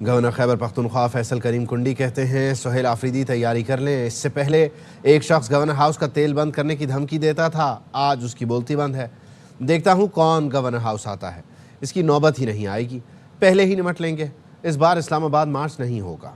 Governor Khyber Pakhtunkhwa Faisal کریم کنڈی کہتے ہیں سہیل آفریدی تیاری کر لیں، اس سے پہلے ایک شخص گورنر ہاؤس کا تیل بند کرنے کی دھمکی دیتا تھا، آج اس کی بولتی بند ہے۔ دیکھتا ہوں کون گورنر ہاؤس آتا ہے، اس کی نوبت ہی نہیں آئے گی، پہلے ہی نمٹ لیں گے، اس بار اسلام آباد مارچ نہیں ہوگا۔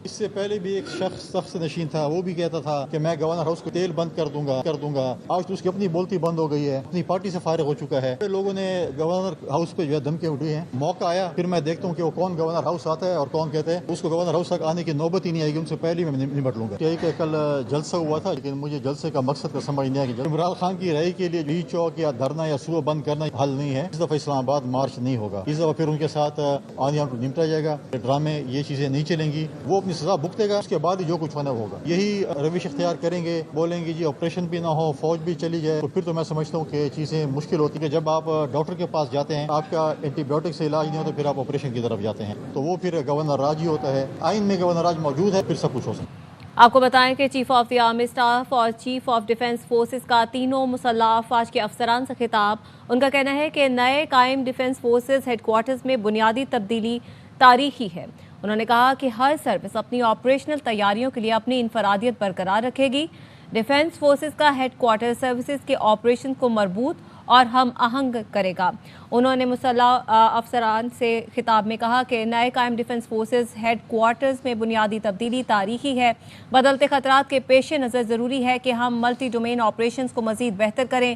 اس سے پہلے بھی ایک شخص تخت نشین تھا، وہ بھی کہتا تھا کہ میں گورنر ہاؤس کو تیل بند کر دوں گا۔ آج تو اس کی اپنی بولتی بند ہو گئی ہے، اپنی پارٹی سے فارغ ہو چکا ہے۔ لوگوں نے گورنر ہاؤس پہ جو ہے دھمکیاں اٹھی ہیں، موقع آیا پھر میں دیکھتا ہوں کہ وہ کون گورنر ہاؤس آتا ہے اور کون کہتے ہیں اس کو گورنر ہاؤس تک آنے کی نوبت ہی نہیں آئے گی، ان سے پہلے میں نمٹ لوں گا۔ کہ کل جلسہ ہوا تھا، لیکن مجھے جلسے کا مقصد کا سمجھ نہیں آیا کہ عمران خان کی رہائی کے لیے ای چوک یا دھرنا یا صوبہ بند کرنا حل نہیں ہے۔ اس دفعہ اسلام آباد مارچ نہیں ہوگا، اس دفعہ پھر ان کے ساتھ آنے کو نمٹا جائے گا، ڈرامے یہ چیزیں نہیں چلیں گی، وہ اپنی سزا بھگتے گا، اس کے بعد جو کچھ ہونا ہوگا۔ یہی روش اختیار کریں گے، بولیں گے جی آپریشن بھی نہ ہو، فوج بھی چلی جائے، تو پھر تو میں سمجھتا ہوں کہ چیزیں مشکل ہوتی ہیں۔ کہ جب آپ ڈاکٹر کے پاس جاتے ہیں، آپ کا اینٹی بایوٹک سے علاج نہیں ہوتا، پھر آپ آپریشن کی طرف جاتے ہیں، تو وہ پھر گورنر راج ہی ہوتا ہے۔ آئین میں گورنر راج موجود ہے، پھر سب کچھ ہو سکتا ہے۔ آپ کو بتائیں کہ chief of the army staff اور چیف آف ڈیفنس فورسز کا تینوں مسلح افواج کے افسران سے خطاب۔ ان کا کہنا ہے کہ نئے قائم ڈیفنس فورسز ہیڈ کوارٹرز میں بنیادی تبدیلی تاریخی ہے۔ انہوں نے کہا کہ ہر سروس اپنی آپریشنل تیاریوں کے لیے اپنی انفرادیت برقرار رکھے گی۔ ڈیفنس فورسز کا ہیڈ کوارٹر سروسز کے آپریشن کو مربوط اور ہم آہنگ کرے گا۔ انہوں نے مسلح افسران سے خطاب میں کہا کہ نئے قائم ڈیفنس فورسز ہیڈ کوارٹرز میں بنیادی تبدیلی تاریخی ہے۔ بدلتے خطرات کے پیش نظر ضروری ہے کہ ہم ملٹی ڈومین آپریشنز کو مزید بہتر کریں۔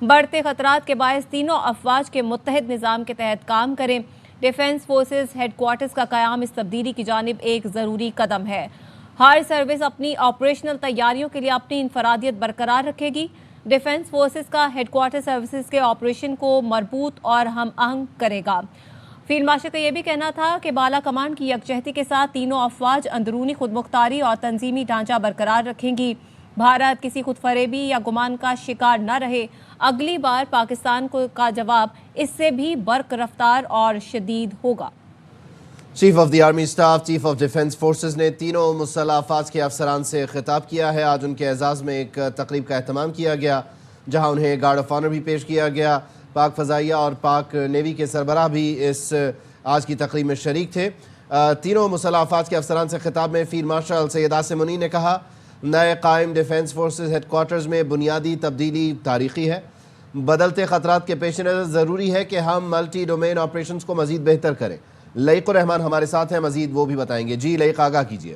بڑھتے خطرات کے باعث تینوں افواج کے متحد نظام کے تحت کام کریں۔ ڈیفنس فورسز ہیڈ کوارٹرز کا قیام اس تبدیلی کی جانب ایک ضروری قدم ہے۔ ہر سروس اپنی آپریشنل تیاریوں کے لیے اپنی انفرادیت برقرار رکھے گی۔ ڈیفنس فورسز کا ہیڈ کوارٹر سروسز کے آپریشن کو مربوط اور ہم آہنگ کرے گا۔ فیلڈ مارشل کا یہ بھی کہنا تھا کہ بالا کمان کی یکجہتی کے ساتھ تینوں افواج اندرونی خود مختاری اور تنظیمی ڈھانچہ برقرار رکھیں گی۔ بھارت کسی خود فریبی یا گمان کا شکار نہ رہے۔ اگلی بار پاکستان کا جواب اس سے بھی برق رفتار اور شدید ہوگا۔ Chief of the army staff, chief of defence forces نے تینوں مسلح افواج کے افسران سے خطاب کیا ہے۔ آج ان کے اعزاز میں ایک تقریب کا اہتمام کیا گیا، جہاں انہیں گارڈ آف آنر بھی پیش کیا گیا۔ پاک فضائیہ اور پاک نیوی کے سربراہ بھی اس آج کی تقریب میں شریک تھے۔ تینوں مسلح افواج کے افسران سے خطاب میں فیلڈ مارشل سید عاصم منیر نے کہا، نئے قائم ڈیفنس فورسز ہیڈ کوارٹرز میں بنیادی تبدیلی تاریخی ہے۔ بدلتے خطرات کے پیش نظر ضروری ہے کہ ہم ملٹی ڈومین آپریشنز کو مزید بہتر کریں۔ لئیق الرحمان ہمارے ساتھ ہیں، مزید وہ بھی بتائیں گے۔ جی لئیق، آگاہ کیجیے۔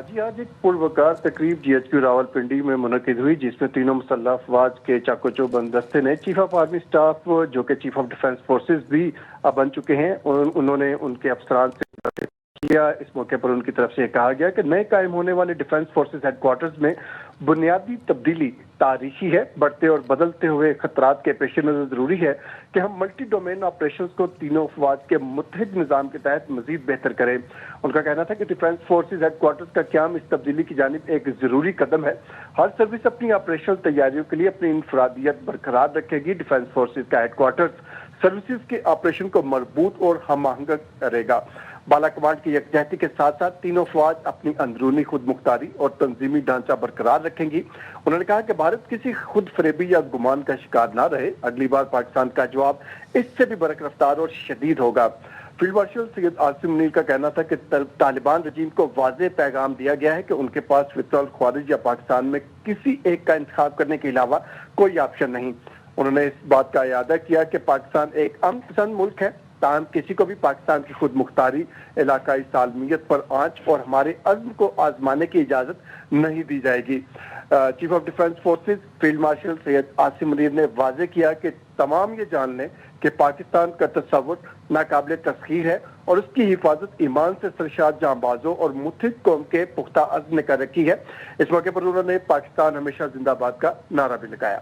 جی آج ایک پروقار تقریب G H Q Rawalpindi میں منعقد ہوئی، جس میں تینوں مسلح افواج کے چاکو چوبند دستے نے چیف آف آرمی اسٹاف جو کہ چیف آف ڈیفنس فورسز بھی بن چکے ہیں، انہوں نے ان کے افسران سے کیا۔ اس موقع پر ان کی طرف سے کہا گیا کہ نئے قائم ہونے والے ڈیفنس فورسز ہیڈ کوارٹرز میں بنیادی تبدیلی تاریخی ہے۔ بڑھتے اور بدلتے ہوئے خطرات کے پیش نظر ضروری ہے کہ ہم ملٹی ڈومین آپریشنز کو تینوں افواج کے متحد نظام کے تحت مزید بہتر کریں۔ ان کا کہنا تھا کہ ڈیفنس فورسز ہیڈ کوارٹرز کا قیام اس تبدیلی کی جانب ایک ضروری قدم ہے۔ ہر سروس اپنی آپریشنل تیاریوں کے لیے اپنی انفرادیت برقرار رکھے گی۔ ڈیفنس فورسز کا ہیڈ کوارٹرز سروسز کے آپریشن کو مربوط اور ہم آہنگ کرے گا۔ بالا کمانڈ کی یکجہتی کے ساتھ ساتھ تینوں فوج اپنی اندرونی خود مختاری اور تنظیمی ڈھانچہ برقرار رکھیں گی۔ انہوں نے کہا کہ بھارت کسی خود فریبی یا گمان کا شکار نہ رہے۔ اگلی بار پاکستان کا جواب اس سے بھی برق رفتار اور شدید ہوگا۔ فیلڈ مارشل سید عاصم منیر کا کہنا تھا کہ طالبان رجیم کو واضح پیغام دیا گیا ہے کہ ان کے پاس فطر الخوارج یا پاکستان میں کسی ایک کا انتخاب کرنے کے علاوہ کوئی آپشن نہیں۔ انہوں نے اس بات کا اعادہ کیا کہ پاکستان ایک امن پسند ملک ہے، تاہم کسی کو بھی پاکستان کی خود مختاری، علاقائی سالمیت پر آنچ اور ہمارے عزم کو آزمانے کی اجازت نہیں دی جائے گی۔ Chief of defence forces field marshal Syed Asim Munir نے واضح کیا کہ تمام یہ جان لیں کہ پاکستان کا تصور ناقابل تسخیر ہے اور اس کی حفاظت ایمان سے سرشار جانبازوں اور متحد قوم کے پختہ عزم نے کر رکھی ہے۔ اس موقع پر انہوں نے پاکستان ہمیشہ زندہ باد کا نعرہ بھی لگایا۔